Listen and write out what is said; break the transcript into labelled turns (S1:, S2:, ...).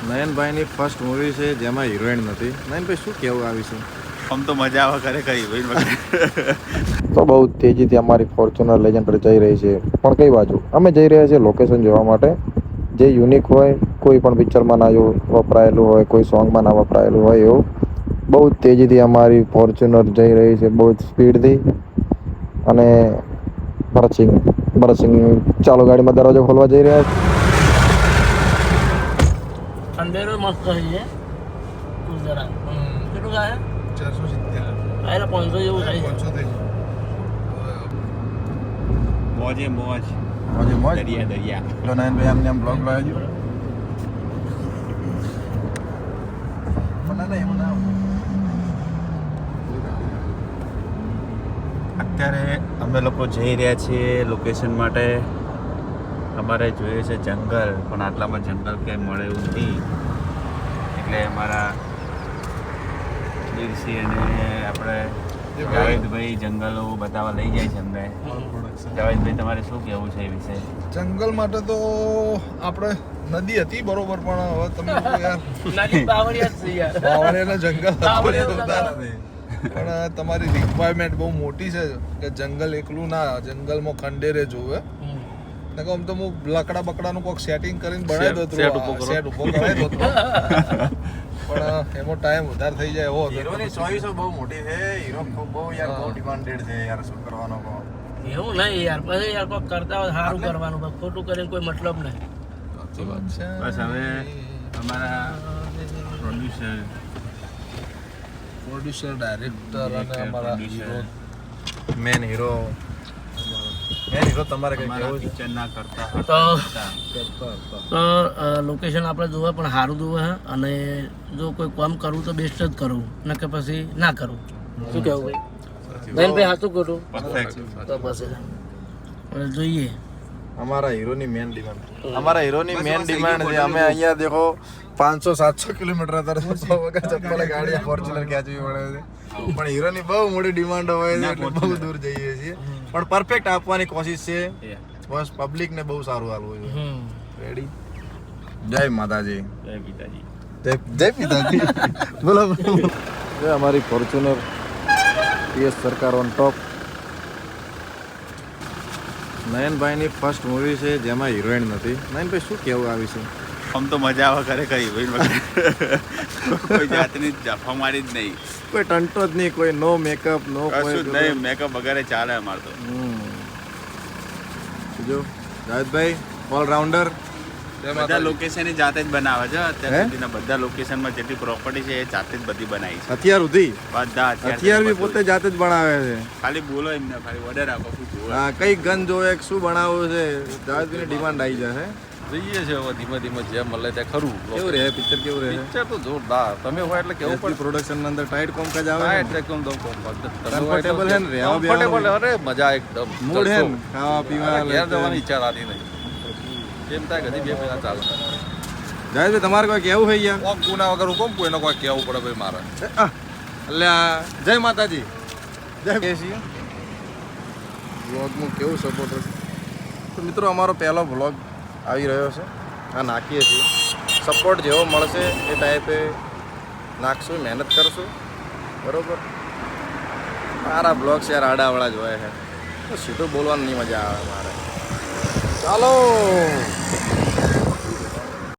S1: નયનભાઈની first movie છે જેમાં heroine નથી. નયનભાઈ શું કહેવું આ વિશે?
S2: આમ તો મજા આવે ખરેખર હિરોઈન વગર.
S3: તો બહુ તેજીથી અમારી ફોર્ચ્યુનર લેજન્ડર જઈ રહી છે. પણ કઈ બાજુ? અમે જઈ રહ્યા છીએ લોકેશન જોવા માટે, જે યુનિક હોય, કોઈ પણ પિક્ચરમાં ના વપરાયેલું હોય, કોઈ સોંગમાં ના વપરાયેલું હોય એવું. બહુ તેજીથી અમારી ફોર્ચ્યુનર જઈ રહી છે, બહુ જ સ્પીડથી. અને ભરતસિંહ ચાલો ગાડીમાં દરવાજો ખોલવા જઈ રહ્યા છે.
S4: ખંડેરો મસ્ત છે ગુજરાત. કેટલું થાય? 470. આયલા 500 જેવું થાય છે. 500 થઈ
S2: મોજે મોજ.
S1: મોજ
S2: દરિયા.
S1: તો નયનભાઈ આમને આમ બ્લોગ લાવજો.
S2: અત્યારે અમે લોકો જઈ રહ્યા છીએ લોકેશન માટે. અમારે જોઈએ છે જંગલ, પણ આટલામાં જંગલ ક્યાંય મળે એવું નથી. એટલે અમારા વીરસિંહ અને આપણે જાવેદભાઈ જંગલો બતાવવા લઈ જાય છે અમને. જાવેદભાઈ, તમારે શું કહેવું છે એ વિશે?
S5: જંગલ માટે તો આપણે નદી હતી બરોબર, પણ હવે તમે યાર
S4: નદી બાવળિયા જ છે યાર.
S5: બાવળિયાના જંગલ
S4: બાવળિયા
S5: પણ તમારી રિક્વાયરમેન્ટ બહુ મોટી છે કે જંગલ એકલું ના, જંગલમાં ખંડેરે જોવે. આમ તો હું લકડા બકડાનું કોઈક સેટિંગ કરીને બનાવી દો, સેટ ઉભો કરાવી દો, પણ એમાં ટાઈમ વધારે થઈ જાય એવો.
S1: હીરોની ચોઈસો બહુ મોટી છે. હીરો બહુ યાર બહુ ડિમાન્ડેડ છે યાર. શું કરવાનો કહો?
S4: એવું નહીં યાર, પછી યાર કોઈ કરતા હોય સારું કરવાનું, ખોટું કરીને કોઈ મતલબ નહીં.
S2: બસ હવે અમારા
S5: પ્રોડ્યુસર, ડાયરેક્ટર અને અમારા હીરો,
S1: મેન હીરો તમારે કઈ કેવું છે?
S2: પિક્ચર ના કરતા
S4: તો લોકેશન આપણે જોવે પણ સારું જોવે હે, અને જો કોઈ કામ કરવું તો બેસ્ટ જ કરવું, ન કે પછી ના કરવું. શું કહેવું ભાઈ? ભાઈ સાચું ખોટું?
S2: પરફેક્ટ.
S4: તો પછી જોઈએ.
S1: અમારા હીરોની મેન ડિમાન્ડ છે. અમે અહીંયા દેખો 500-700 કિલોમીટર ચપ્પલે ગાડી ફોર્ચ્યુનર ખેંચવી પડે છે, પણ હીરોની બહુ મોટી ડિમાન્ડ હોય છે એટલે બહુ દૂર જઈએ છીએ. પણ પરફેક્ટ આપવાની કોશિશ છે. બસ પબ્લિક ને બહુ સારું હાલવું છે. રેડી? જય માતાજી.
S2: જય પિતાજી.
S1: જય પિતાજી. બોલો. અમારી ફોર્ચ્યુનર PS સરકાર ઓન ટોપ. નયનભાઈની ફર્સ્ટ મૂવી છે જેમાં હિરોઈન નથી. નયનભાઈ શું કહેવું આ વિશે?
S2: આમ તો મજા આવે ખરેખર હિરોઈન વગર. કોઈ જાતની જફા મારી જ નહીં,
S1: કોઈ ટંટો જ નહીં, કોઈ નો મેકઅપ, નો
S2: કશું જ નહીં. મેકઅપ વગેરે ચાલે અમારે તો.
S1: જો જાવેદભાઈ ઓલરાઉન્ડર.
S2: બધા લોકેશન જાતે જ બનાવે છે. અત્યાર સુધીના બધા લોકેશનમાં જેટલી પ્રોપર્ટી છે એ જાતે જ બધી બનાવી છે.
S1: હથિયાર સુધી
S2: બધા
S1: હથિયાર બી પોતે જાતે જ બનાવે છે.
S2: ખાલી બોલો એમને, ખાલી ઓર્ડર આપો.
S1: હા, કઈ ગન જોવે, શું બનાવવું છે, જાવેદભાઈની ડિમાન્ડ આવી જશે.
S6: જોઈએ છે હવે ધીમે ધીમે જેમ મળે ત્યાં ખરું.
S1: કેવું રહે પિક્ચર? કેવું રહે?
S6: પિક્ચર તો જોરદાર. તમે હોય એટલે કેવું પડે.
S1: પ્રોડક્શન અંદર ટાઈટ કોમકાજ આવે ને?
S6: એકદમ
S1: કમ્ફર્ટેબલ હે ને? રહેવા
S6: કમ્ફર્ટેબલ. અરે મજા એકદમ.
S1: મૂડ હે ને? ખાવા પીવા
S6: ઘેર જવાની ઈચ્છા થતી નહીં. જેમ થાય કદી 2 મહિના ચાલે.
S1: જાવેદભાઈ તમારે કોઈ કેવું હોય યાર?
S6: કોમ ગુના વગર હું કોઈને કોઈ કહેવું પડે ભાઈ મારે.
S1: અલ્યા જય માતાજી. જય છીએ વ્લોગનું કેવું સપોર્ટ હશે? તો મિત્રો અમારો પહેલો વ્લોગ આવી રહ્યો છે. આ નાખીએ છીએ. સપોર્ટ જેવો મળશે એ ટાઈપે નાખશું, મહેનત કરશું. બરાબર? મારા બ્લોગ્સ યાર આડાવડા જ હોય છે, તો સીધું બોલવાની નહીં મજા આવે મારે. ચાલો.